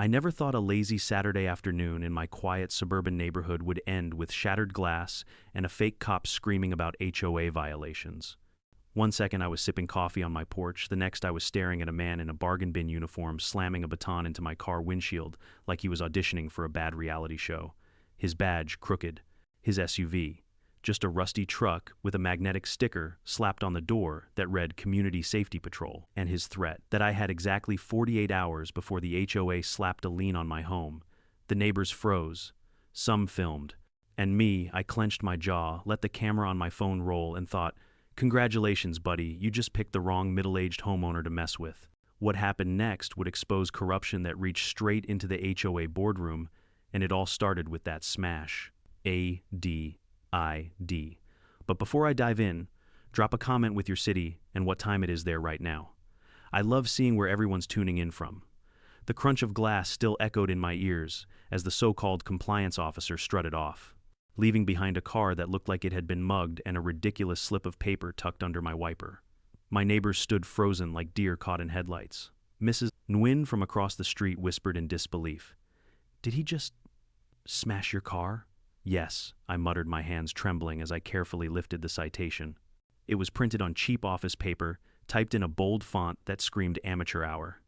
I never thought a lazy Saturday afternoon in my quiet suburban neighborhood would end with shattered glass and a fake cop screaming about HOA violations. One second I was sipping coffee on my porch, the next I was staring at a man in a bargain bin uniform slamming a baton into my car windshield like he was auditioning for a bad reality show. His badge crooked, his SUV just a rusty truck with a magnetic sticker slapped on the door that read Community Safety Patrol, and his threat that I had exactly 48 hours before the HOA slapped a lien on my home. The neighbors froze. Some filmed. And me, I clenched my jaw, let the camera on my phone roll, and thought, congratulations, buddy, you just picked the wrong middle-aged homeowner to mess with. What happened next would expose corruption that reached straight into the HOA boardroom, and it all started with that smash. ADID. But before I dive in, drop a comment with your city and what time it is there right now. I love seeing where everyone's tuning in from. The crunch of glass still echoed in my ears as the so-called compliance officer strutted off, leaving behind a car that looked like it had been mugged and a ridiculous slip of paper tucked under my wiper. My neighbors stood frozen like deer caught in headlights. Mrs. Nguyen from across the street whispered in disbelief, "Did he just smash your car?" "Yes," I muttered, my hands trembling as I carefully lifted the citation. It was printed on cheap office paper, typed in a bold font that screamed amateur hour.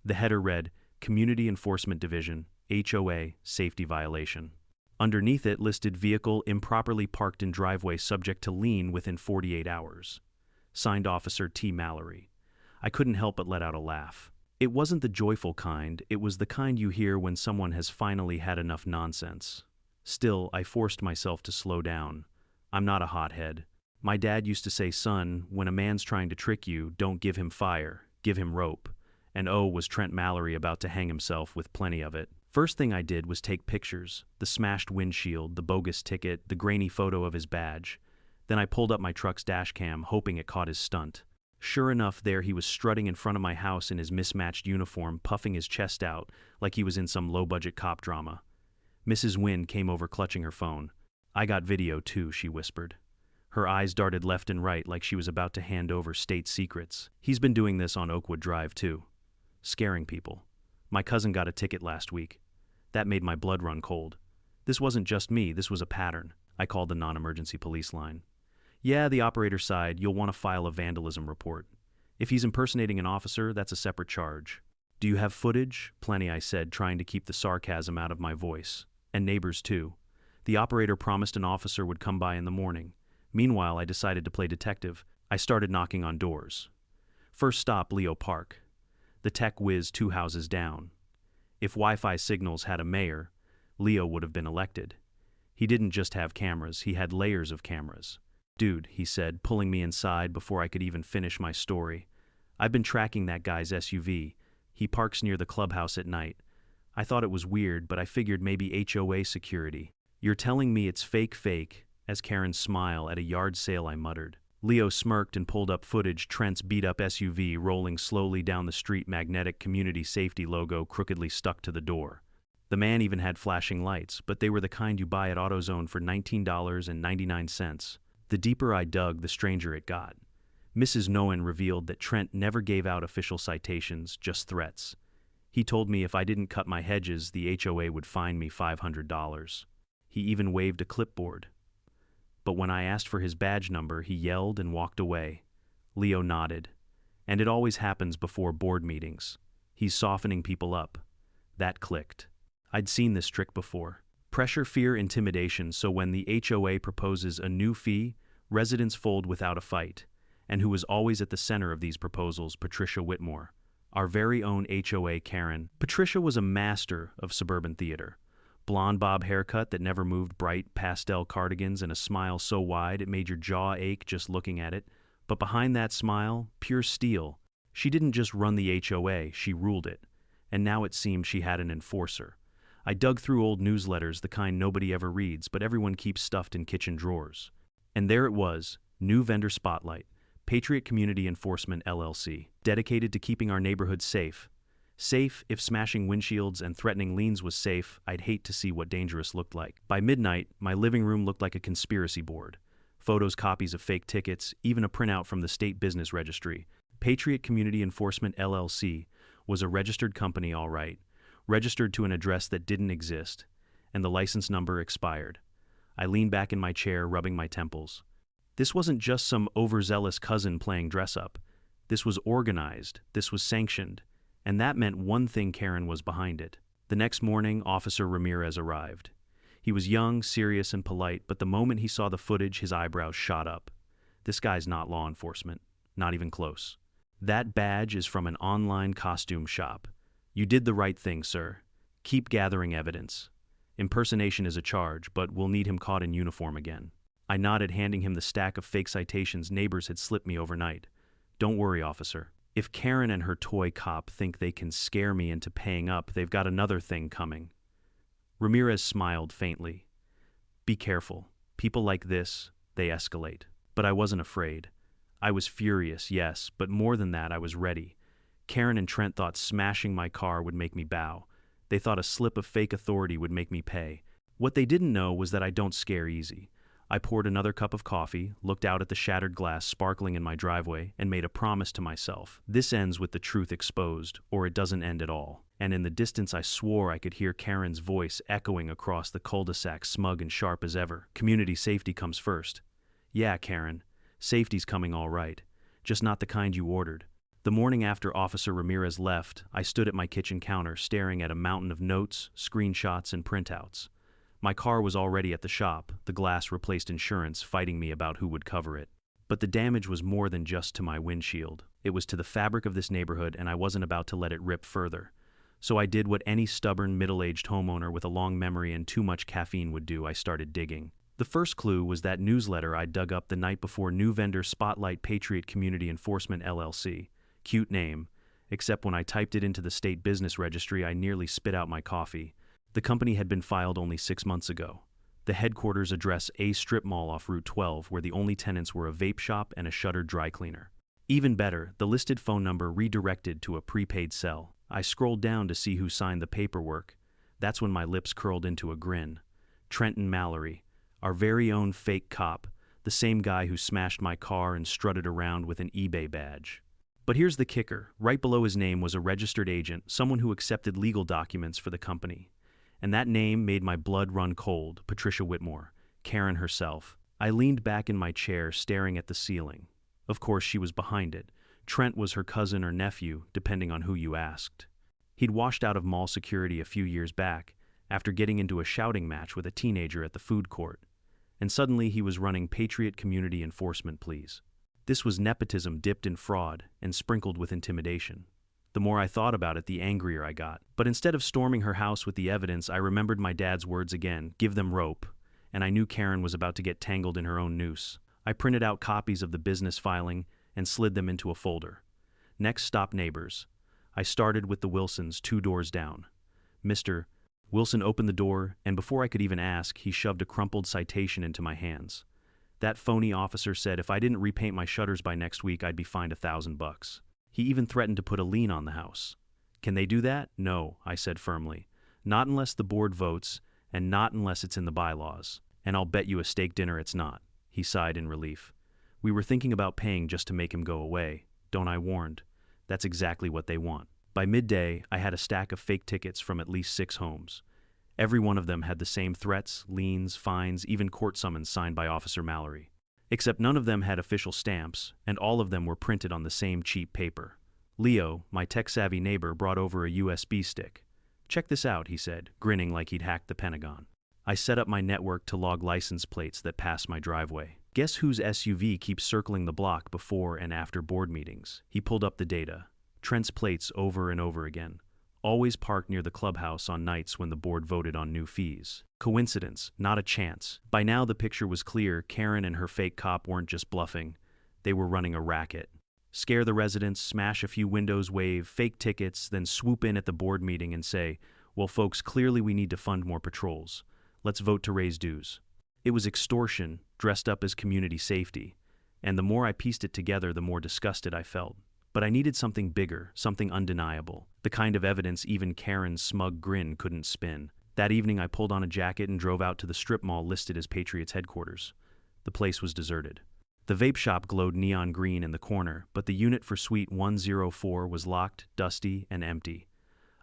The header read, Community Enforcement Division, HOA, Safety Violation. Underneath it listed vehicle improperly parked in driveway subject to lien within 48 hours. Signed Officer T. Mallory. I couldn't help but let out a laugh. It wasn't the joyful kind, it was the kind you hear when someone has finally had enough nonsense. Still, I forced myself to slow down. I'm not a hothead. My dad used to say, son, when a man's trying to trick you, don't give him fire, give him rope. And oh, was Trent Mallory about to hang himself with plenty of it. First thing I did was take pictures, the smashed windshield, the bogus ticket, the grainy photo of his badge. Then I pulled up my truck's dashcam, hoping it caught his stunt. Sure enough, there he was strutting in front of my house in his mismatched uniform, puffing his chest out like he was in some low-budget cop drama. Mrs. Nguyen came over clutching her phone. I got video too, she whispered. Her eyes darted left and right like she was about to hand over state secrets. He's been doing this on Oakwood Drive too. Scaring people. My cousin got a ticket last week. That made my blood run cold. This wasn't just me, this was a pattern. I called the non-emergency police line. Yeah, the operator side, you'll want to file a vandalism report. If he's impersonating an officer, that's a separate charge. Do you have footage? Plenty, I said, trying to keep the sarcasm out of my voice. And neighbors too. The operator promised an officer would come by in the morning. Meanwhile, I decided to play detective. I started knocking on doors. First stop, Leo Park. The tech whiz 2 houses down. If Wi-Fi signals had a mayor, Leo would have been elected. He didn't just have cameras, he had layers of cameras. Dude, he said, pulling me inside before I could even finish my story. I've been tracking that guy's SUV. He parks near the clubhouse at night. I thought it was weird, but I figured maybe HOA security. You're telling me it's fake, as Karen's smile at a yard sale, I muttered. Leo smirked and pulled up footage, Trent's beat-up SUV rolling slowly down the street, magnetic community safety logo crookedly stuck to the door. The man even had flashing lights, but they were the kind you buy at AutoZone for $19.99. The deeper I dug, the stranger it got. Mrs. Nguyen revealed that Trent never gave out official citations, just threats. He told me if I didn't cut my hedges, the HOA would fine me $500. He even waved a clipboard. But when I asked for his badge number, he yelled and walked away. Leo nodded. And it always happens before board meetings. He's softening people up. That clicked. I'd seen this trick before. Pressure, fear, intimidation, so when the HOA proposes a new fee, residents fold without a fight. And who was always at the center of these proposals, Patricia Whitmore. Our very own HOA Karen. Patricia was a master of suburban theater. Blonde bob haircut that never moved, bright pastel cardigans, and a smile so wide it made your jaw ache just looking at it. But behind that smile, pure steel. She didn't just run the HOA, she ruled it. And now it seemed she had an enforcer. I dug through old newsletters, the kind nobody ever reads, but everyone keeps stuffed in kitchen drawers. And there it was, new vendor spotlight. Patriot Community Enforcement LLC, dedicated to keeping our neighborhoods safe. Safe, if smashing windshields and threatening liens was safe, I'd hate to see what dangerous looked like. By midnight, my living room looked like a conspiracy board. Photos, copies of fake tickets, even a printout from the state business registry. Patriot Community Enforcement LLC was a registered company, all right. registered to an address that didn't exist, and the license number expired. I leaned back in my chair, rubbing my temples. This wasn't just some overzealous cousin playing dress-up. This was organized, this was sanctioned, and that meant one thing: Karen was behind it. The next morning, Officer Ramirez arrived. He was young, serious, and polite, but the moment he saw the footage, his eyebrows shot up. This guy's not law enforcement, not even close. That badge is from an online costume shop. You did the right thing, sir. Keep gathering evidence. Impersonation is a charge, but we'll need him caught in uniform again. I nodded, handing him the stack of fake citations neighbors had slipped me overnight. Don't worry, officer. If Karen and her toy cop think they can scare me into paying up, they've got another thing coming. Ramirez smiled faintly. Be careful. People like this, they escalate. But I wasn't afraid. I was furious, yes, but more than that, I was ready. Karen and Trent thought smashing my car would make me bow. They thought a slip of fake authority would make me pay. What they didn't know was that I don't scare easy. I poured another cup of coffee, looked out at the shattered glass sparkling in my driveway, and made a promise to myself. This ends with the truth exposed, or it doesn't end at all. And in the distance, I swore I could hear Karen's voice echoing across the cul-de-sac, smug and sharp as ever. Community safety comes first. Yeah, Karen, safety's coming all right. Just not the kind you ordered. The morning after Officer Ramirez left, I stood at my kitchen counter staring at a mountain of notes, screenshots, and printouts. My car was already at the shop, the glass replaced insurance fighting me about who would cover it. But the damage was more than just to my windshield. It was to the fabric of this neighborhood, and I wasn't about to let it rip further. So I did what any stubborn, middle-aged homeowner with a long memory and too much caffeine would do. I started digging. The first clue was that newsletter I dug up the night before. New vendor Spotlight Patriot Community Enforcement LLC. Cute name, except when I typed it into the state business registry, I nearly spit out my coffee. The company had been filed only 6 months ago. The headquarters address a strip mall off Route 12, where the only tenants were a vape shop and a shuttered dry cleaner. Even better, the listed phone number redirected to a prepaid cell. I scrolled down to see who signed the paperwork. That's when my lips curled into a grin. Trenton Mallory, our very own fake cop, the same guy who smashed my car and strutted around with an eBay badge. But here's the kicker. Right below his name was a registered agent, someone who accepted legal documents for the company. And that name made my blood run cold. Patricia Whitmore, Karen herself. I leaned back in my chair, staring at the ceiling. Of course, she was behind it. Trent was her cousin or nephew, depending on who you asked. He'd washed out of mall security a few years back, after getting into a shouting match with a teenager at the food court. And suddenly he was running Patriot Community Enforcement, please. This was nepotism dipped in fraud and sprinkled with intimidation. The more I thought about it, the angrier I got. But instead of storming her house with the evidence, I remembered my dad's words again: give them rope. And I knew Karen was about to get tangled in her own noose. I printed out copies of the business filing and slid them into a folder. Next stop, neighbors. I started with the Wilsons, 2 doors down. Mr. Wilson opened the door, and before I could even ask, he shoved a crumpled citation into my hands. That phony officer said if I didn't repaint my shutters by next week, I'd be fined $1,000. He even threatened to put a lien on the house. Can they do that? No, I said firmly. Not unless the board votes, and not unless it's in the bylaws. And I'll bet you a steak dinner it's not. He sighed in relief. We were thinking about paying just to make him go away. Don't I warned? That's exactly what they want. By midday, I had a stack of fake tickets from at least 6 homes. Every one of them had the same threats, liens, fines, even court summons signed by Officer Mallory. Except none of them had official stamps, and all of them were printed on the same cheap paper. Leo, my tech-savvy neighbor, brought over a USB stick. Check this out, he said, grinning like he'd hacked the Pentagon. I set up my network to log license plates that pass my driveway. Guess whose SUV keeps circling the block before and after board meetings? He pulled up the data. Trent's plates over and over again. Always parked near the clubhouse on nights when the board voted on new fees. Coincidence? Not a chance. By now the picture was clear. Karen and her fake cop weren't just bluffing. They were running a racket. Scare the residents, smash a few windows, wave fake tickets, then swoop in at the board meeting and say, well folks, clearly we need to fund more patrols. Let's vote to raise dues. It was extortion, dressed up as community safety. And the more I pieced it together, the more disgusted I felt. But I needed something bigger, something undeniable, the kind of evidence even Karen's smug grin couldn't spin. That evening I pulled on a jacket and drove out to the strip mall listed as Patriot's headquarters. The place was deserted. The vape shop glowed neon green in the corner, but the unit for Suite 104 was locked, dusty, and empty.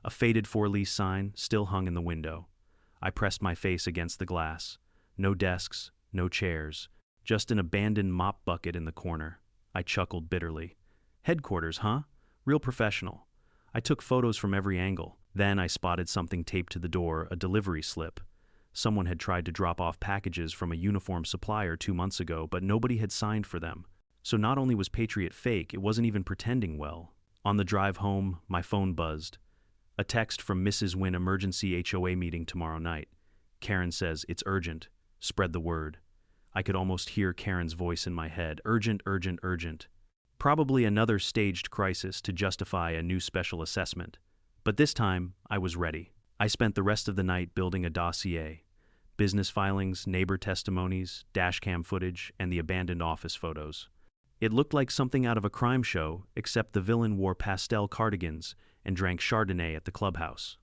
A faded for-lease sign still hung in the window. I pressed my face against the glass. No desks, no chairs, just an abandoned mop bucket in the corner. I chuckled bitterly. Headquarters, huh? Real professional. I took photos from every angle. Then I spotted something taped to the door, a delivery slip. Someone had tried to drop off packages from a uniform supplier 2 months ago, but nobody had signed for them. So not only was Patriot fake, it wasn't even pretending well. On the drive home, my phone buzzed. A text from Mrs. Wynn, emergency HOA meeting tomorrow night. Karen says, it's urgent. Spread the word. I could almost hear Karen's voice in my head. Urgent, urgent, urgent. Probably another staged crisis to justify a new special assessment. But this time, I was ready. I spent the rest of the night building a dossier. Business filings, neighbor testimonies, dashcam footage, and the abandoned office photos. It looked like something out of a crime show, except the villain wore pastel cardigans and drank Chardonnay at the clubhouse.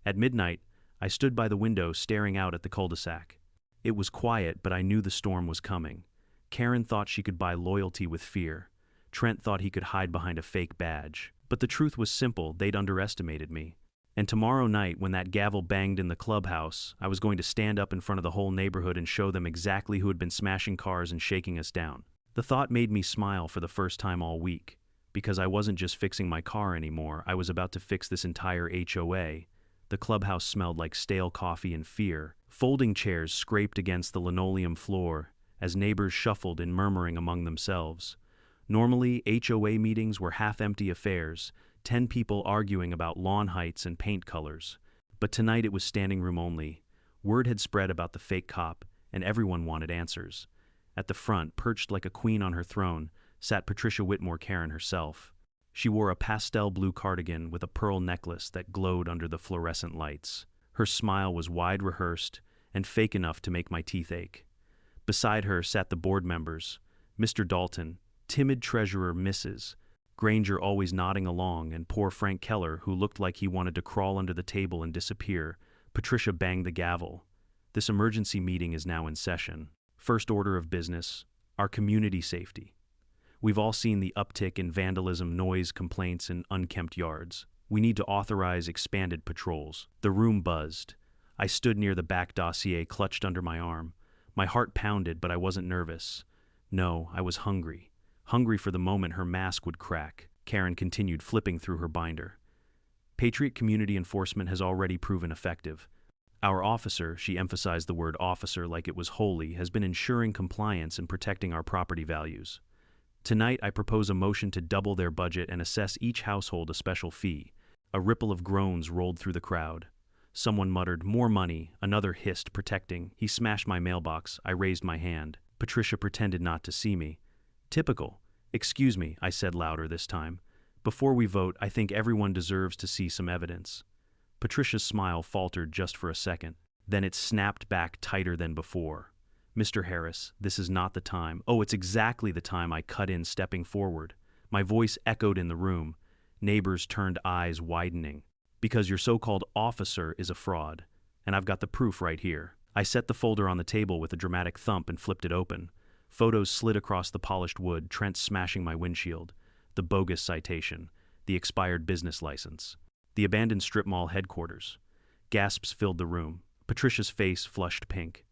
At midnight, I stood by the window staring out at the cul-de-sac. It was quiet, but I knew the storm was coming. Karen thought she could buy loyalty with fear. Trent thought he could hide behind a fake badge. But the truth was simple, they'd underestimated me. And tomorrow night, when that gavel banged in the clubhouse, I was going to stand up in front of the whole neighborhood and show them exactly who had been smashing cars and shaking us down. The thought made me smile for the first time all week, because I wasn't just fixing my car anymore, I was about to fix this entire HOA. The clubhouse smelled like stale coffee and fear. Folding chairs scraped against the linoleum floor as neighbors shuffled in murmuring among themselves. Normally, HOA meetings were half-empty affairs, 10 people arguing about lawn heights and paint colors. But tonight it was standing room only. Word had spread about the fake cop, and everyone wanted answers. At the front, perched like a queen on her throne, sat Patricia Whitmore, Karen herself. She wore a pastel blue cardigan with a pearl necklace that glowed under the fluorescent lights. Her smile was wide rehearsed and fake enough to make my teeth ache. Beside her sat the board members, Mr. Dalton, timid treasurer Mrs. Granger always nodding along, and poor Frank Keller, who looked like he wanted to crawl under the table and disappear. Patricia banged the gavel. This emergency meeting is now in session. First order of business, our community safety. We've all seen the uptick in vandalism, noise, complaints, and unkempt yards. We need to authorize expanded patrols. The room buzzed. I stood near the back dossier, clutched under my arm. My heart pounded, but I wasn't nervous. No, I was hungry. Hungry for the moment her mask would crack. Karen continued, flipping through her binder. Patriot Community Enforcement has already proven effective. Our officer, she emphasized the word officer like it was holy, has been ensuring compliance and protecting our property values. Tonight, I propose a motion to double their budget and assess each household a special fee. A ripple of groans rolled through the crowd. Someone muttered, more money. Another hissed, protecting. He smashed my mailbox. I raised my hand. Patricia pretended not to see me. Typical. Excuse me, I said louder this time. Before we vote, I think everyone deserves to see some evidence. Patricia's smile faltered just for a second. Then it snapped back tighter than before. Mr. Harris, this is not the time. Oh, it's exactly the time, I cut in, stepping forward. My voice echoed in the room. Neighbors turned, eyes widening. Because your so-called officer is a fraud. And I've got the proof right here. I set the folder on the table with a dramatic thump and flipped it open. Photos slid across the polished wood, Trent smashing my windshield. The bogus citation. The expired business license. The abandoned strip mall headquarters. Gasps filled the room. Patricia's face flushed pink.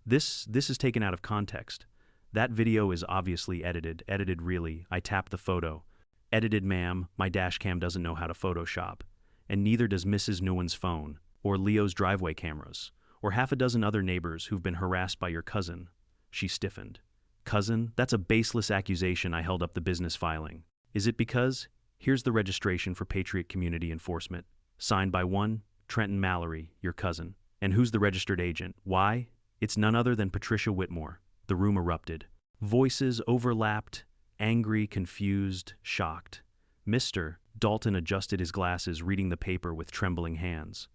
This is taken out of context. That video is obviously edited. Edited really. I tapped the photo. Edited, ma'am. My dashcam doesn't know how to Photoshop. And neither does Mrs. Nguyen's phone, or Leo's driveway cameras, or half a dozen other neighbors who've been harassed by your cousin. She stiffened. Cousin? That's a baseless accusation. I held up the business filing. Is it because? Here's the registration for Patriot Community Enforcement. Signed by one, Trent Mallory, your cousin. And who's the registered agent? Why? It's none other than Patricia Whitmore. The room erupted. Voices overlapped, angry, confused, shocked. Mr. Dalton adjusted his glasses, reading the paper with trembling hands.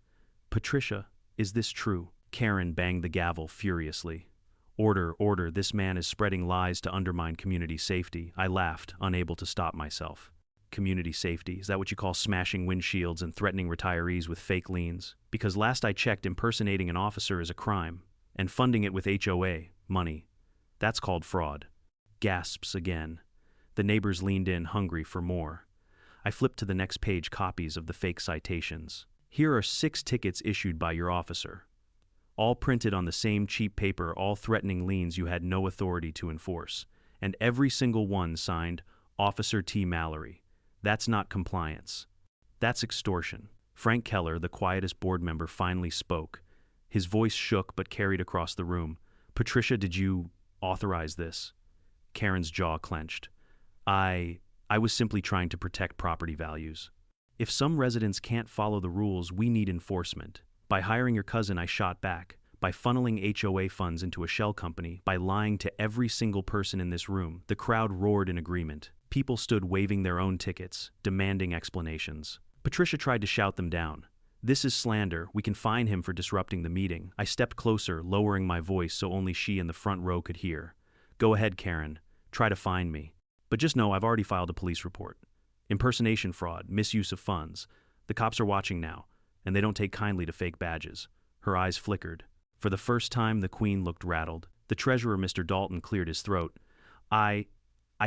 Patricia, is this true? Karen banged the gavel furiously. Order, order, this man is spreading lies to undermine community safety. I laughed, unable to stop myself. Community safety, is that what you call smashing windshields and threatening retirees with fake liens? Because last I checked, impersonating an officer is a crime. And funding it with HOA, money. That's called fraud. Gasps again. The neighbors leaned in, hungry for more. I flipped to the next page copies of the fake citations. Here are 6 tickets issued by your officer. All printed on the same cheap paper, all threatening liens you had no authority to enforce. And every single one signed Officer T. Mallory. That's not compliance. That's extortion. Frank Keller, the quietest board member, finally spoke. His voice shook but carried across the room. Patricia, did you authorize this? Karen's jaw clenched. I was simply trying to protect property values. If some residents can't follow the rules, we need enforcement. By hiring your cousin, I shot back. By funneling HOA funds into a shell company, by lying to every single person in this room. The crowd roared in agreement. People stood waving their own tickets, demanding explanations. Patricia tried to shout them down. This is slander. We can fine him for disrupting the meeting. I stepped closer, lowering my voice so only she in the front row could hear. Go ahead, Karen. Try to fine me. But just know I've already filed a police report. Impersonation fraud, misuse of funds. The cops are watching now, and they don't take kindly to fake badges. Her eyes flickered. For the first time, the Queen looked rattled. The treasurer, Mr. Dalton, cleared his throat. I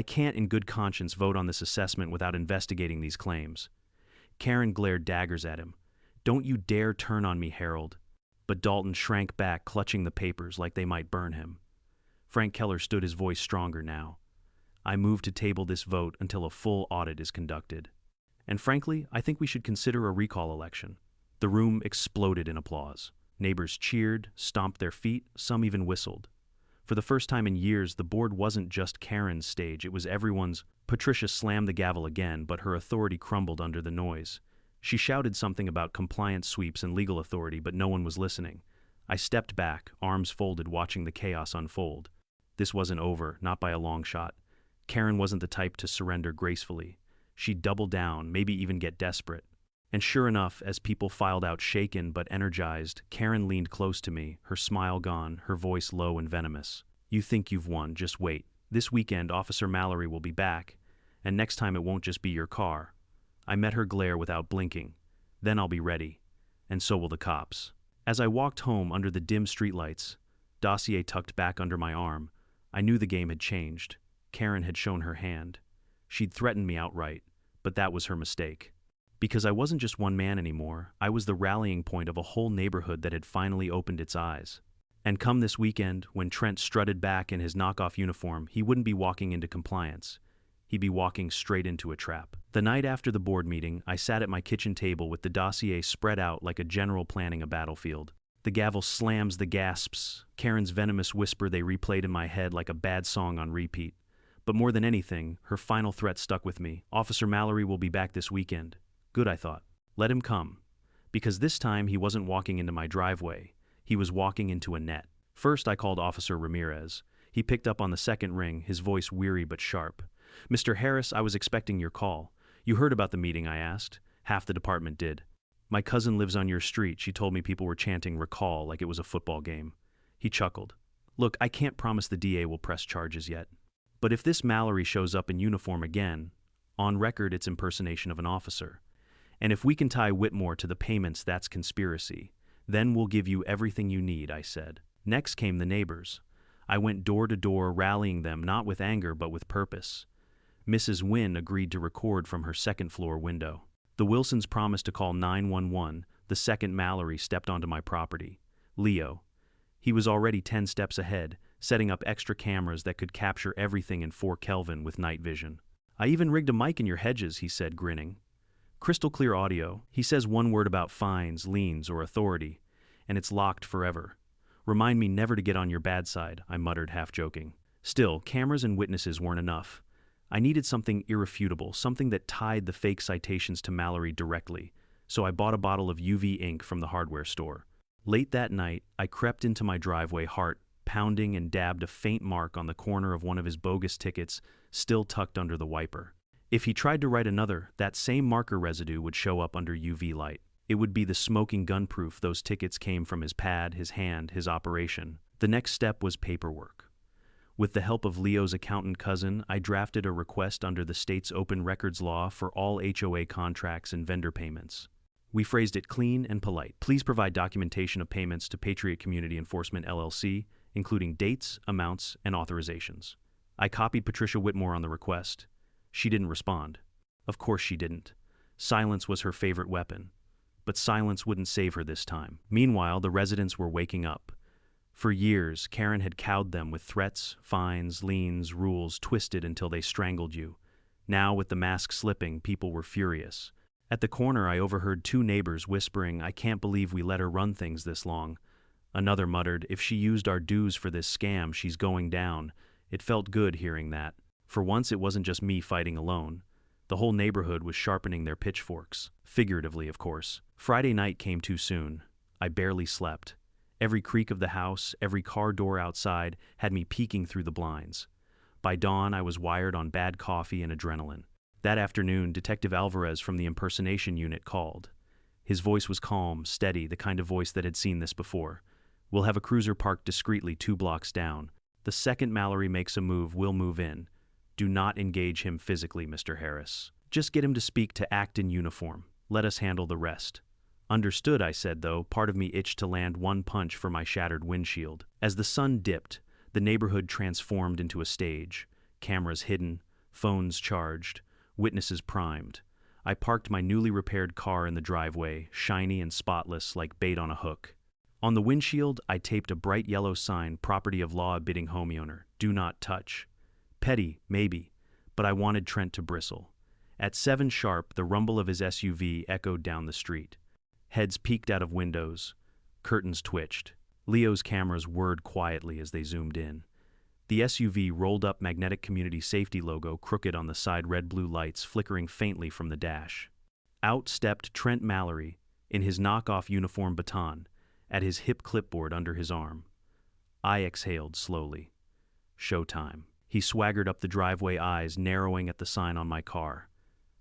can't in good conscience vote on this assessment without investigating these claims. Karen glared daggers at him. Don't you dare turn on me, Harold. But Dalton shrank back, clutching the papers like they might burn him. Frank Keller stood, his voice stronger now. I move to table this vote until a full audit is conducted. And frankly, I think we should consider a recall election. The room exploded in applause. Neighbors cheered, stomped their feet, some even whistled. For the first time in years, the board wasn't just Karen's stage, it was everyone's. Patricia slammed the gavel again, but her authority crumbled under the noise. She shouted something about compliance sweeps and legal authority, but no one was listening. I stepped back, arms folded, watching the chaos unfold. This wasn't over, not by a long shot. Karen wasn't the type to surrender gracefully. She'd double down, maybe even get desperate. And sure enough, as people filed out shaken but energized, Karen leaned close to me, her smile gone, her voice low and venomous. You think you've won, just wait. This weekend, Officer Mallory will be back, and next time it won't just be your car. I met her glare without blinking. Then I'll be ready, and so will the cops. As I walked home under the dim streetlights, dossier tucked back under my arm, I knew the game had changed. Karen had shown her hand. She'd threatened me outright, but that was her mistake. Because I wasn't just one man anymore, I was the rallying point of a whole neighborhood that had finally opened its eyes. And come this weekend, when Trent strutted back in his knockoff uniform, he wouldn't be walking into compliance. He'd be walking straight into a trap. The night after the board meeting, I sat at my kitchen table with the dossier spread out like a general planning a battlefield. The gavel slams, the gasps, Karen's venomous whisper, they replayed in my head like a bad song on repeat. But more than anything, her final threat stuck with me. Officer Mallory will be back this weekend. Good, I thought. Let him come. Because this time he wasn't walking into my driveway. He was walking into a net. First, I called Officer Ramirez. He picked up on the second ring, his voice weary but sharp. Mr. Harris, I was expecting your call. You heard about the meeting, I asked. Half the department did. My cousin lives on your street. She told me people were chanting recall like it was a football game. He chuckled. Look, I can't promise the DA will press charges yet. But if this Mallory shows up in uniform again, on record it's impersonation of an officer. And if we can tie Whitmore to the payments, that's conspiracy. Then we'll give you everything you need, I said. Next came the neighbors. I went door to door, rallying them, not with anger but with purpose. Mrs. Wynne agreed to record from her second-floor window. The Wilsons promised to call 911 the second Mallory stepped onto my property. Leo. He was already 10 steps ahead, setting up extra cameras that could capture everything in 4 Kelvin with night vision. I even rigged a mic in your hedges, he said, grinning. Crystal clear audio. He says one word about fines, liens, or authority, and it's locked forever. Remind me never to get on your bad side, I muttered, half joking. Still, cameras and witnesses weren't enough. I needed something irrefutable, something that tied the fake citations to Mallory directly, so I bought a bottle of UV ink from the hardware store. Late that night, I crept into my driveway, heart pounding, and dabbed a faint mark on the corner of one of his bogus tickets, still tucked under the wiper. If he tried to write another, that same marker residue would show up under UV light. It would be the smoking gun proof those tickets came from his pad, his hand, his operation. The next step was paperwork. With the help of Leo's accountant cousin, I drafted a request under the state's open records law for all HOA contracts and vendor payments. We phrased it clean and polite. Please provide documentation of payments to Patriot Community Enforcement LLC, including dates, amounts, and authorizations. I copied Patricia Whitmore on the request. She didn't respond. Of course she didn't. Silence was her favorite weapon. But silence wouldn't save her this time. Meanwhile, the residents were waking up. For years, Karen had cowed them with threats, fines, liens, rules twisted until they strangled you. Now, with the mask slipping, people were furious. At the corner, I overheard two neighbors whispering, "I can't believe we let her run things this long." Another muttered, "If she used our dues for this scam, she's going down." It felt good hearing that. For once, it wasn't just me fighting alone. The whole neighborhood was sharpening their pitchforks. Figuratively, of course. Friday night came too soon. I barely slept. Every creak of the house, every car door outside had me peeking through the blinds. By dawn, I was wired on bad coffee and adrenaline. That afternoon, Detective Alvarez from the impersonation unit called. His voice was calm, steady, the kind of voice that had seen this before. "We'll have a cruiser parked discreetly 2 blocks down. The second Mallory makes a move, we'll move in. Do not engage him physically, Mr. Harris. Just get him to speak to act in uniform. Let us handle the rest." "Understood," I said, though part of me itched to land one punch for my shattered windshield. As the sun dipped, the neighborhood transformed into a stage. Cameras hidden, phones charged, witnesses primed. I parked my newly repaired car in the driveway, shiny and spotless like bait on a hook. On the windshield, I taped a bright yellow sign, "Property of law-abiding homeowner. Do not touch." Petty, maybe, but I wanted Trent to bristle. At 7 sharp, the rumble of his SUV echoed down the street. Heads peeked out of windows. Curtains twitched. Leo's cameras whirred quietly as they zoomed in. The SUV rolled up, magnetic community safety logo crooked on the side, red-blue lights flickering faintly from the dash. Out stepped Trent Mallory in his knockoff uniform baton, at his hip clipboard under his arm. I exhaled slowly. Showtime. He swaggered up the driveway, eyes narrowing at the sign on my car.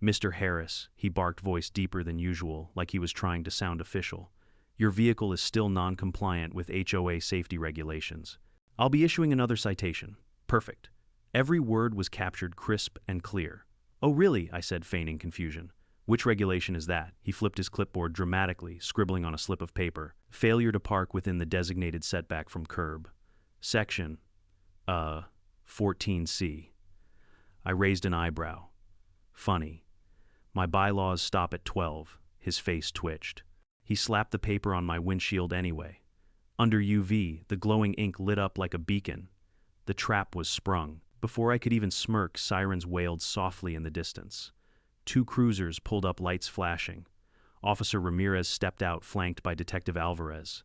"Mr. Harris," he barked, voice deeper than usual, like he was trying to sound official. "Your vehicle is still non-compliant with HOA safety regulations. I'll be issuing another citation." Perfect. Every word was captured crisp and clear. "Oh, really?" I said, feigning confusion. "Which regulation is that?" He flipped his clipboard dramatically, scribbling on a slip of paper. "Failure to park within the designated setback from curb. Section, 14C. I raised an eyebrow. Funny. My bylaws stop at 12. His face twitched. He slapped the paper on my windshield anyway. Under UV, the glowing ink lit up like a beacon. The trap was sprung. Before I could even smirk, sirens wailed softly in the distance. 2 cruisers pulled up, lights flashing. Officer Ramirez stepped out, flanked by Detective Alvarez.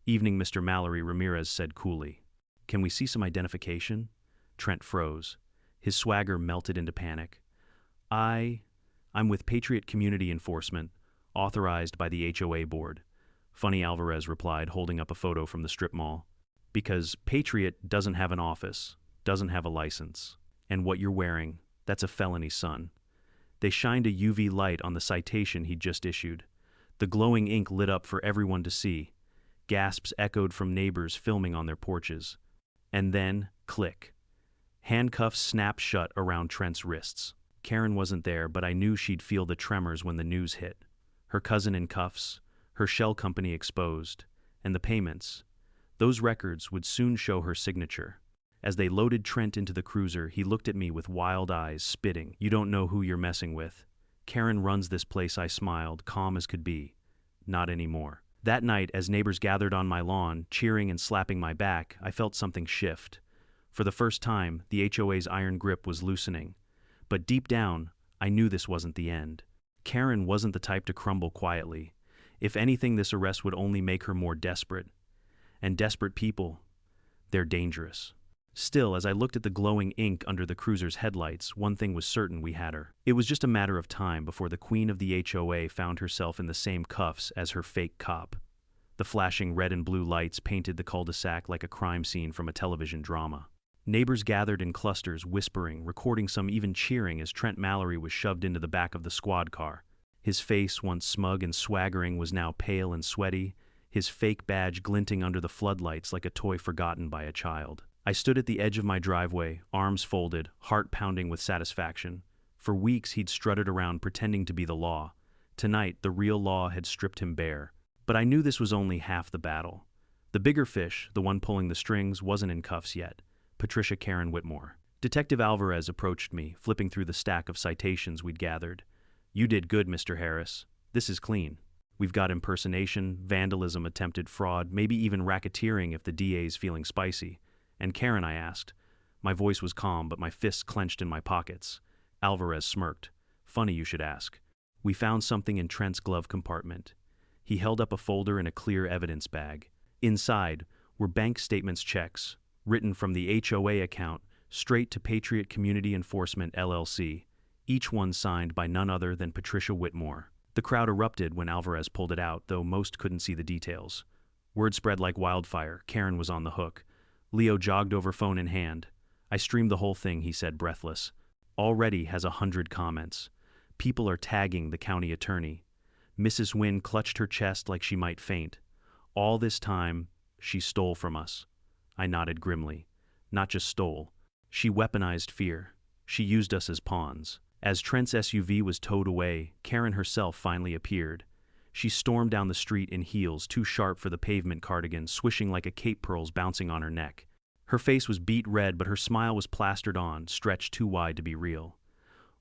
"Evening, Mr. Mallory," Ramirez said coolly. "Can we see some identification?" Trent froze. His swagger melted into panic. I'm with Patriot Community Enforcement, authorized by the HOA board." "Funny," Alvarez replied, holding up a photo from the strip mall. "Because Patriot doesn't have an office, doesn't have a license. And what you're wearing, that's a felony, son." They shined a UV light on the citation he'd just issued. The glowing ink lit up for everyone to see. Gasps echoed from neighbors filming on their porches. And then, click. Handcuffs snapped shut around Trent's wrists. Karen wasn't there, but I knew she'd feel the tremors when the news hit. Her cousin in cuffs, her shell company exposed, and the payments. Those records would soon show her signature. As they loaded Trent into the cruiser, he looked at me with wild eyes, spitting. "You don't know who you're messing with. Karen runs this place," I smiled, calm as could be. Not anymore. That night, as neighbors gathered on my lawn, cheering and slapping my back, I felt something shift. For the first time, the HOA's iron grip was loosening. But deep down, I knew this wasn't the end. Karen wasn't the type to crumble quietly. If anything, this arrest would only make her more desperate. And desperate people, they're dangerous. Still, as I looked at the glowing ink under the cruiser's headlights, one thing was certain: we had her. It was just a matter of time before the queen of the HOA found herself in the same cuffs as her fake cop. The flashing red and blue lights painted the cul-de-sac like a crime scene from a television drama. Neighbors gathered in clusters, whispering, recording, some even cheering, as Trent Mallory was shoved into the back of the squad car. His face, once smug and swaggering, was now pale and sweaty, his fake badge glinting under the floodlights like a toy forgotten by a child. I stood at the edge of my driveway, arms folded, heart pounding with satisfaction. For weeks he'd strutted around pretending to be the law. Tonight, the real law had stripped him bare. But I knew this was only half the battle. The bigger fish, the one pulling the strings, wasn't in cuffs yet. Patricia Whitmore. Detective Alvarez approached me, flipping through the stack of citations we'd gathered. "You did good, Mr. Harris. This is clean. We've got impersonation, vandalism, attempted fraud, maybe even racketeering if the DA's feeling spicy." "And Karen?" I asked. My voice was calm, but my fists clenched in my pockets. Alvarez smirked. "Funny you should ask. We found something in Trent's glove compartment." He held up a folder in a clear evidence bag. Inside were bank statements checks, written from the HOA account straight to Patriot Community Enforcement LLC, each one signed by none other than Patricia Whitmore. The crowd erupted when Alvarez pulled it out, though most couldn't see the details. Word spread like wildfire. Karen was on the hook. Leo jogged over, phone in hand. "I streamed the whole thing," he said, breathless. "Already has 100 comments. People are tagging the county attorney." Mrs. Wynne clutched her chest like she might faint. "All this time, she stole from us." I nodded grimly. "Not just stole. She weaponized fear. She used us as pawns." As Trent's SUV was towed away, Karen herself finally appeared. She stormed down the street in heels too sharp for the pavement cardigan, swishing like a cape pearls bouncing on her neck. Her face was beet red, but her smile was plastered on, stretched too wide to be real.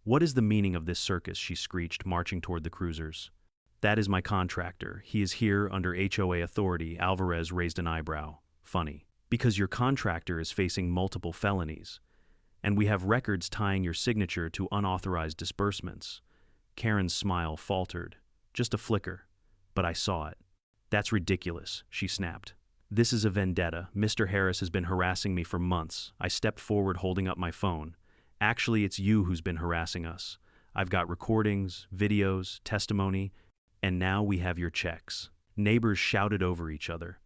"What is the meaning of this circus?" she screeched, marching toward the cruisers. "That is my contractor. He is here under HOA authority." Alvarez raised an eyebrow. "Funny. Because your contractor is facing multiple felonies. And we have records tying your signature to unauthorized disbursements." Karen's smile faltered. Just a flicker. But I saw it. "That's ridiculous," she snapped. "This is a vendetta. Mr. Harris has been harassing me for months." I stepped forward, holding up my phone. "Actually, it's you who's been harassing us. I've got recordings, videos, testimony, and now we have your checks." Neighbors shouted over each other.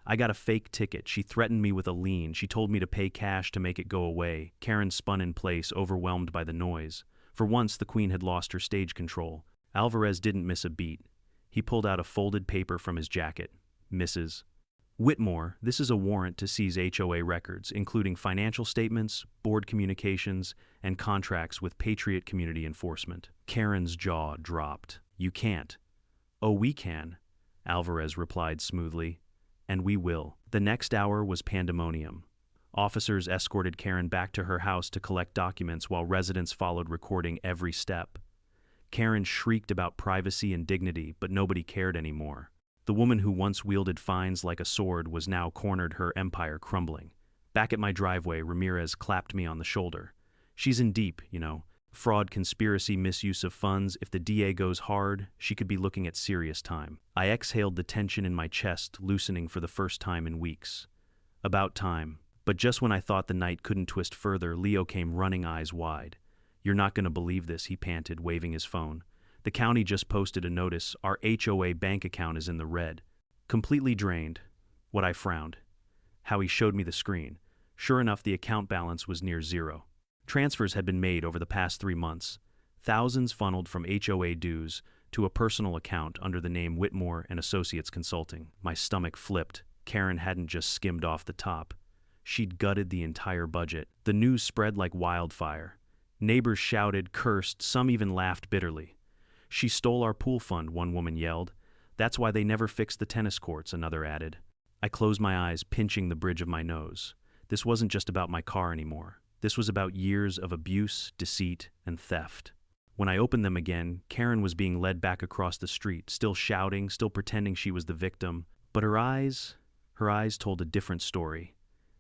"I got a fake ticket. She threatened me with a lien. She told me to pay cash to make it go away." Karen spun in place, overwhelmed by the noise. For once, the queen had lost her stage control. Alvarez didn't miss a beat. He pulled out a folded paper from his jacket. "Mrs. Whitmore, this is a warrant to seize HOA records, including financial statements, board communications, and contracts with Patriot Community Enforcement." Karen's jaw dropped. "You can't." "Oh, we can," Alvarez replied smoothly. "And we will." The next hour was pandemonium. Officers escorted Karen back to her house to collect documents while residents followed, recording every step. Karen shrieked about privacy and dignity, but nobody cared anymore. The woman who once wielded fines like a sword was now cornered, her empire crumbling. Back at my driveway, Ramirez clapped me on the shoulder. "She's in deep, you know. Fraud, conspiracy, misuse of funds. If the DA goes hard, she could be looking at serious time." I exhaled, the tension in my chest loosening for the first time in weeks. About time. But just when I thought the night couldn't twist further, Leo came running, eyes wide. "You're not going to believe this," he panted, waving his phone. "The county just posted a notice. Our HOA bank account is in the red. Completely drained." What I frowned. How he showed me the screen. Sure enough, the account balance was near zero. Transfers had been made over the past 3 months. Thousands funneled from HOA dues to a personal account under the name Whitmore and Associates Consulting. My stomach flipped. Karen hadn't just skimmed off the top. She'd gutted the entire budget. The news spread like wildfire. Neighbors shouted, cursed, some even laughed bitterly. "She stole our pool fund," one woman yelled. "That's why they never fixed the tennis courts," another added. I closed my eyes, pinching the bridge of my nose. This wasn't just about my car anymore. This was about years of abuse, deceit, and theft. When I opened them again, Karen was being led back across the street, still shouting, still pretending she was the victim. But her eyes told a different story.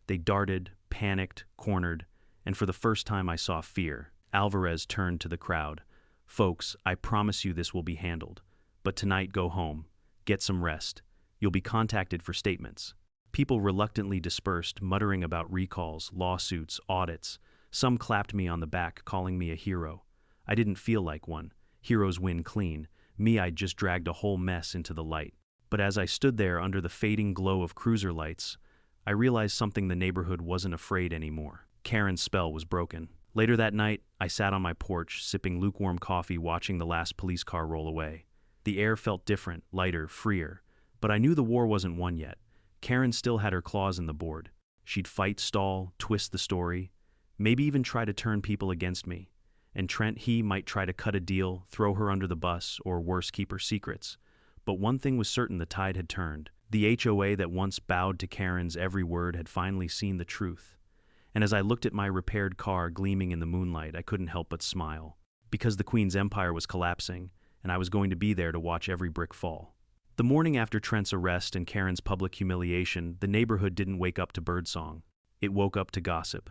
They darted, panicked, cornered, and for the first time I saw fear. Alvarez turned to the crowd. "Folks, I promise you this will be handled. But tonight, go home. Get some rest. You'll be contacted for statements." People reluctantly dispersed, muttering about recalls, lawsuits, audits. Some clapped me on the back, calling me a hero. I didn't feel like one. Heroes win clean. Me, I'd just dragged a whole mess into the light. But as I stood there under the fading glow of cruiser lights, I realized something: the neighborhood wasn't afraid anymore. Karen's spell was broken. Later that night, I sat on my porch, sipping lukewarm coffee, watching the last police car roll away. The air felt different, lighter, freer. But I knew the war wasn't won yet. Karen still had her claws in the board. She'd fight, stall, twist the story, maybe even try to turn people against me. And Trent, he might try to cut a deal, throw her under the bus, or worse, keep her secrets. But one thing was certain: the tide had turned. The HOA that once bowed to Karen's every word had finally seen the truth. And as I looked at my repaired car gleaming in the moonlight, I couldn't help but smile. Because the Queen's empire was collapsing, and I was going to be there to watch every brick fall. The morning after Trent's arrest and Karen's public humiliation, the neighborhood didn't wake up to birdsong. It woke up to gossip.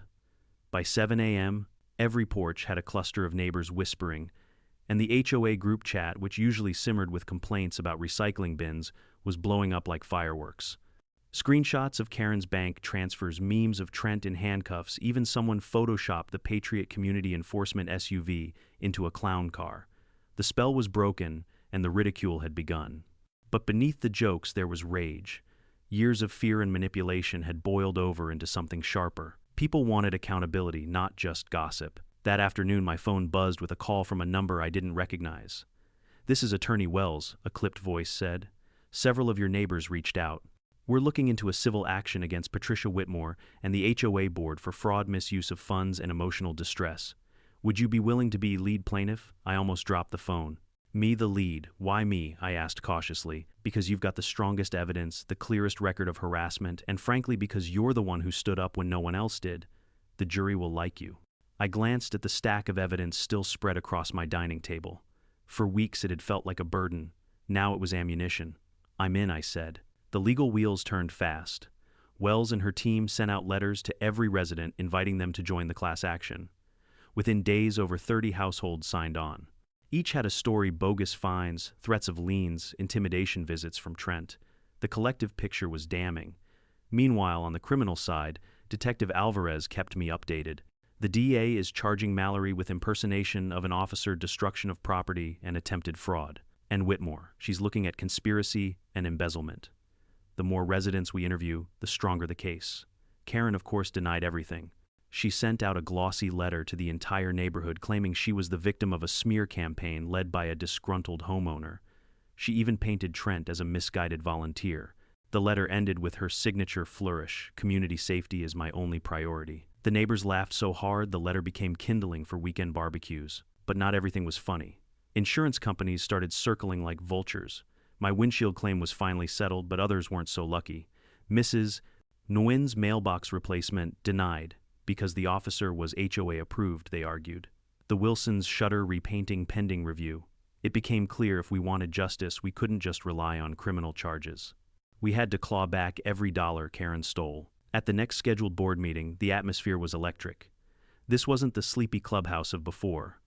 By 7 a.m., every porch had a cluster of neighbors whispering, and the HOA group chat, which usually simmered with complaints about recycling bins, was blowing up like fireworks. Screenshots of Karen's bank transfers, memes of Trent in handcuffs, even someone photoshopped the Patriot Community Enforcement SUV into a clown car. The spell was broken, and the ridicule had begun. But beneath the jokes there was rage. Years of fear and manipulation had boiled over into something sharper. People wanted accountability, not just gossip. That afternoon my phone buzzed with a call from a number I didn't recognize. "This is Attorney Wells," a clipped voice said. "Several of your neighbors reached out. We're looking into a civil action against Patricia Whitmore and the HOA board for fraud, misuse of funds, and emotional distress. Would you be willing to be lead plaintiff?" I almost dropped the phone. "Me, the lead. Why me?" I asked cautiously. "Because you've got the strongest evidence, the clearest record of harassment, and frankly because you're the one who stood up when no one else did. The jury will like you." I glanced at the stack of evidence still spread across my dining table. For weeks it had felt like a burden. Now it was ammunition. "I'm in," I said. The legal wheels turned fast. Wells and her team sent out letters to every resident inviting them to join the class action. Within days, over 30 households signed on. Each had a story: bogus fines, threats of liens, intimidation visits from Trent. The collective picture was damning. Meanwhile, on the criminal side, Detective Alvarez kept me updated. The DA is charging Mallory with impersonation of an officer, destruction of property, and attempted fraud. And Whitmore, she's looking at conspiracy and embezzlement. The more residents we interview, the stronger the case. Karen, of course, denied everything. She sent out a glossy letter to the entire neighborhood claiming she was the victim of a smear campaign led by a disgruntled homeowner. She even painted Trent as a misguided volunteer. The letter ended with her signature flourish: "Community safety is my only priority." The neighbors laughed so hard the letter became kindling for weekend barbecues. But not everything was funny. Insurance companies started circling like vultures. My windshield claim was finally settled, but others weren't so lucky. Mrs. Nguyen's mailbox replacement denied because the officer was HOA approved, they argued. The Wilsons' shutter repainting pending review. It became clear if we wanted justice, we couldn't just rely on criminal charges. We had to claw back every dollar Karen stole. At the next scheduled board meeting, the atmosphere was electric. This wasn't the sleepy clubhouse of before.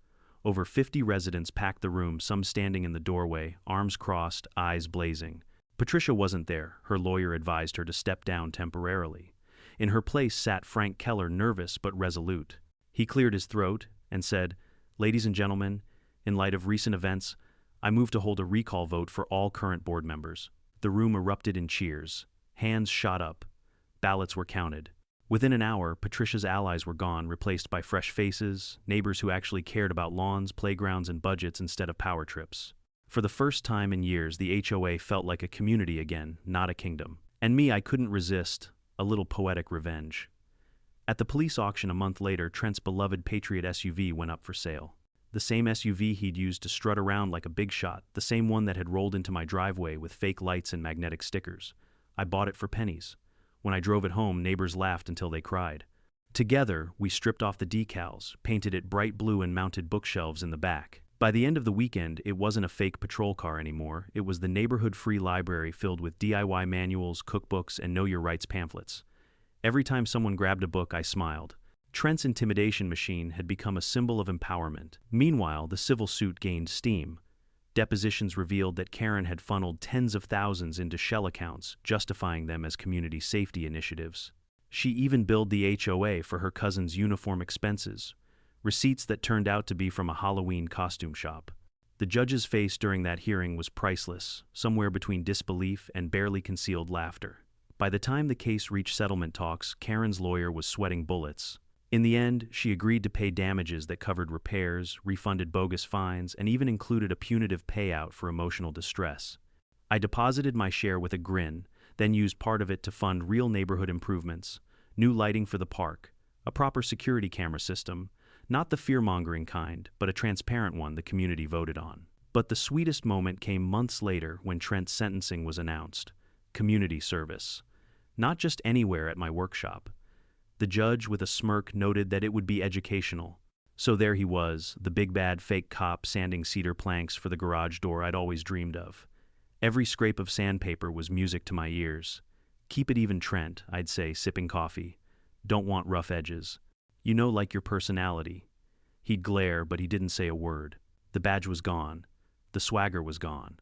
Over 50 residents packed the room, some standing in the doorway, arms crossed, eyes blazing. Patricia wasn't there. Her lawyer advised her to step down temporarily. In her place sat Frank Keller, nervous but resolute. He cleared his throat and said, "Ladies and gentlemen, in light of recent events, I move to hold a recall vote for all current board members." The room erupted in cheers. Hands shot up. Ballots were counted. Within an hour, Patricia's allies were gone, replaced by fresh faces, neighbors who actually cared about lawns, playgrounds, and budgets instead of power trips. For the first time in years, the HOA felt like a community again, not a kingdom. And me, I couldn't resist a little poetic revenge. At the police auction a month later, Trent's beloved Patriot SUV went up for sale. The same SUV he'd used to strut around like a big shot, the same one that had rolled into my driveway with fake lights and magnetic stickers. I bought it for pennies. When I drove it home, neighbors laughed until they cried. Together, we stripped off the decals, painted it bright blue, and mounted bookshelves in the back. By the end of the weekend, it wasn't a fake patrol car anymore. It was the neighborhood-free library filled with DIY manuals, cookbooks, and Know Your Rights pamphlets. Every time someone grabbed a book, I smiled. Trent's intimidation machine had become a symbol of empowerment. Meanwhile, the civil suit gained steam. Depositions revealed that Karen had funneled tens of thousands into shell accounts, justifying them as community safety initiatives. She even billed the HOA for her cousin's uniform expenses, receipts that turned out to be from a Halloween costume shop. The judge's face during that hearing was priceless, somewhere between disbelief and barely concealed laughter. By the time the case reached settlement talks, Karen's lawyer was sweating bullets. In the end, she agreed to pay damages that covered repairs, refunded bogus fines, and even included a punitive payout for emotional distress. I deposited my share with a grin, then used part of it to fund real neighborhood improvements, new lighting for the park, a proper security camera system, not the fear-mongering kind, but a transparent one the community voted on. But the sweetest moment came months later when Trent's sentencing was announced. Community service. Not just anywhere at my workshop. The judge, with a smirk, noted that it would be educational. So there he was, the big bad fake cop sanding cedar planks for the garage door I'd always dreamed of. Every scrape of sandpaper was music to my ears. "Keep it even, Trent," I'd say, sipping coffee. "Don't want rough edges. You know, like your personality." He'd glare, but he didn't say a word. The badge was gone. The swagger was gone.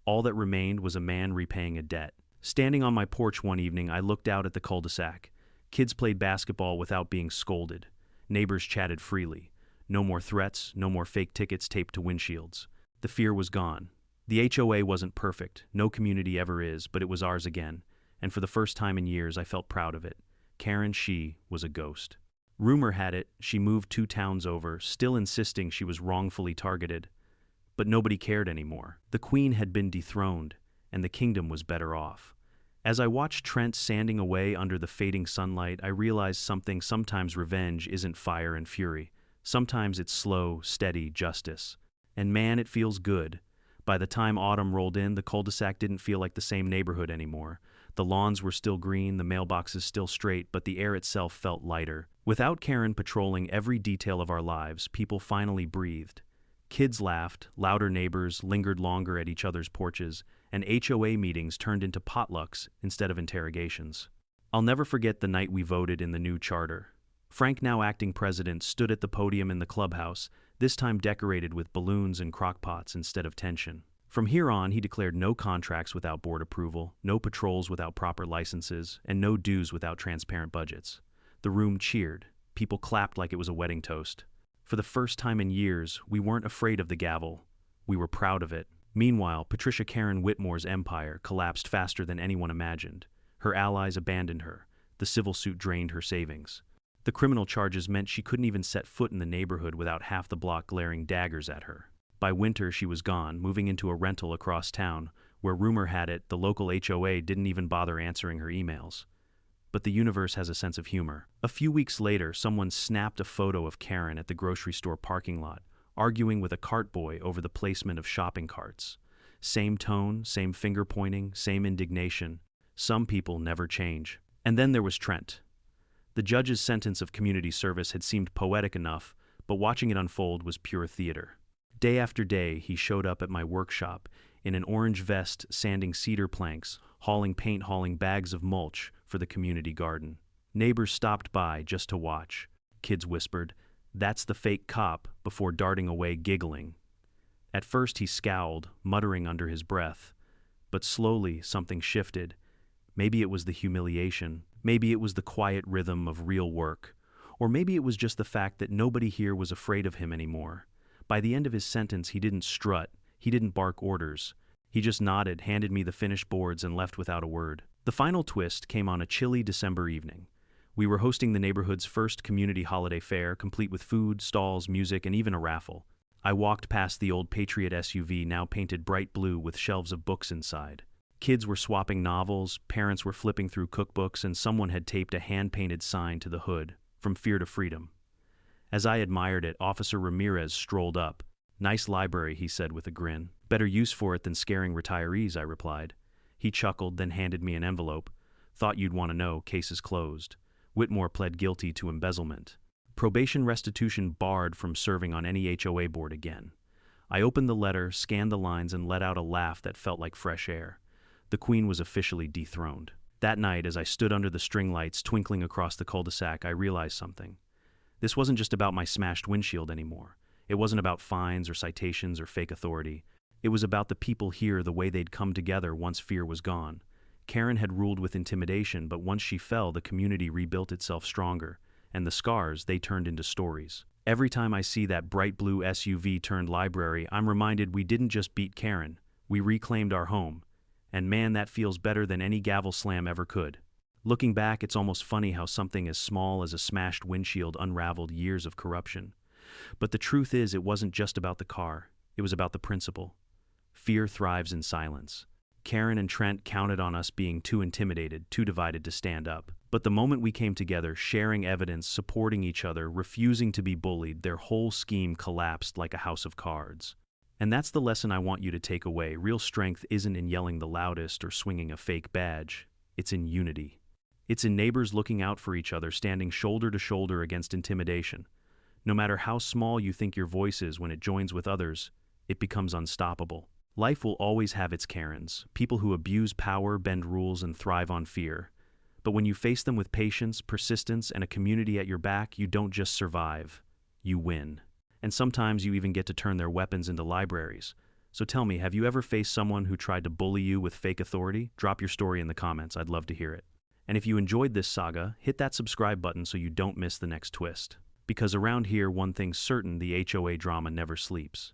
All that remained was a man repaying a debt. Standing on my porch one evening, I looked out at the cul-de-sac. Kids played basketball without being scolded. Neighbors chatted freely. No more threats, no more fake tickets taped to windshields. The fear was gone. The HOA wasn't perfect. No community ever is, but it was ours again. And for the first time in years, I felt proud of it. Karen, she was a ghost. Rumor had it she moved 2 towns over, still insisting she was wrongfully targeted. But nobody cared anymore. The queen had been dethroned, and the kingdom was better off. As I watched Trent sanding away under the fading sunlight, I realized something. Sometimes revenge isn't fire and fury. Sometimes it's slow, steady justice. And man, it feels good. By the time autumn rolled in, the cul-de-sac didn't feel like the same neighborhood anymore. The lawns were still green, the mailboxes still straight, but the air itself felt lighter. Without Karen patrolling every detail of our lives, people finally breathed. Kids laughed, louder neighbors lingered longer at each other's porches, and HOA meetings turned into potlucks instead of interrogations. I'll never forget the night we voted in the new charter. Frank, now acting president, stood at the podium in the clubhouse, this time decorated with balloons and crockpots instead of tension. From here on, he declared no contracts without board approval, no patrols without proper licenses, and no dues without transparent budgets. The room cheered. People clapped like it was a wedding toast. For the first time in years, we weren't afraid of the gavel. We were proud of it. Meanwhile, Patricia Karen Whitmore's empire collapsed faster than anyone imagined. Her allies abandoned her. The civil suit drained her savings. The criminal charges meant she couldn't even set foot in the neighborhood without half the block glaring daggers at her. By winter, she was gone, moving into a rental across town, where rumor had it the local HOA didn't even bother answering her emails. But the universe has a sense of humor. A few weeks later, someone snapped a photo of Karen at the grocery store parking lot, arguing with a cart boy over the placement of shopping carts. Same tone, same finger pointing, same indignation. Some people never change. And then there was Trent. The judge's sentence of community service had seemed poetic enough, but watching it unfold was pure theater. Day after day, he showed up at my workshop in an orange vest, sanding cedar planks, hauling paint, hauling bags of mulch for the community garden. Neighbors stopped by just to watch. Kids whispered, "That's the fake cop," before darting away giggling. At first he scowled, muttering under his breath. But slowly something shifted. Maybe it was the humiliation. Maybe it was the quiet rhythm of real work. Or maybe it was just the fact that nobody here was afraid of him anymore. By the end of his sentence, he didn't strut. He didn't bark orders. He just nodded, handed me the finished boards, and left without a word. The final twist came on a chilly December evening. We were hosting the neighborhood's first community holiday fair, complete with food, stalls, music, and even a raffle. I walked past the old Patriot SUV, now painted bright blue with shelves of books inside. Kids were swapping novels, parents were flipping through cookbooks, and someone had taped a hand-painted sign to the hood, "From Fear to Freedom." As I admired it, Officer Ramirez strolled up. "Nice library," he said with a grin. "Better use for it than scaring retirees," I replied. He chuckled, then handed me an envelope. "Thought you'd want to know, cases closed. Whitmore pled guilty to embezzlement. Probation restitution barred from serving on any HOA board again." I opened the letter, scanned the lines, and let out a laugh that felt like fresh air. The queen was officially dethroned. That night, as I stood under the string lights twinkling across the cul-de-sac, I realized something. This wasn't just about my smashed windshield anymore. It wasn't about fines or citations or fake authority. It was about the people here, the way they'd come together once fear was gone. Karen had ruled with intimidation, but once she fell, the community rebuilt itself stronger, and the scars, they turned into stories. Every time I see that bright blue SUV turned library, I'm reminded we didn't just beat Karen, we reclaimed our home. And man, that feels better than any gavel slam ever could. Looking back, it's almost funny how something as small as a smashed windshield unraveled years of corruption. But the truth is, it wasn't just about the car, it was about the principle. Fear thrives in silence. Karen and Trent counted on us being too intimidated, too divided to stand up. But the moment we came together, sharing evidence, supporting each other, refusing to be bullied, their whole scheme collapsed like a house of cards. And that's the lesson I want you to take away. Real strength isn't in yelling the loudest or swinging a fake badge. It's in unity. It's in neighbors looking out for each other, standing shoulder to shoulder against intimidation. No matter how small you think your voice is, when it joins with others, it becomes unstoppable. Life will always have its Karens, people who abuse power, bend rules, and thrive on fear. But when you face them with patience, persistence, and a community at your back, you don't just survive, you win. And sometimes you even get to turn their weapons into libraries. So tell me, have you ever faced someone who tried to bully you with fake authority? Drop your story in the comments, I'd love to hear it. And if you enjoyed this saga, hit that subscribe button so you don't miss the next twist. Because around here, one thing's certain, the HOA drama never sleeps.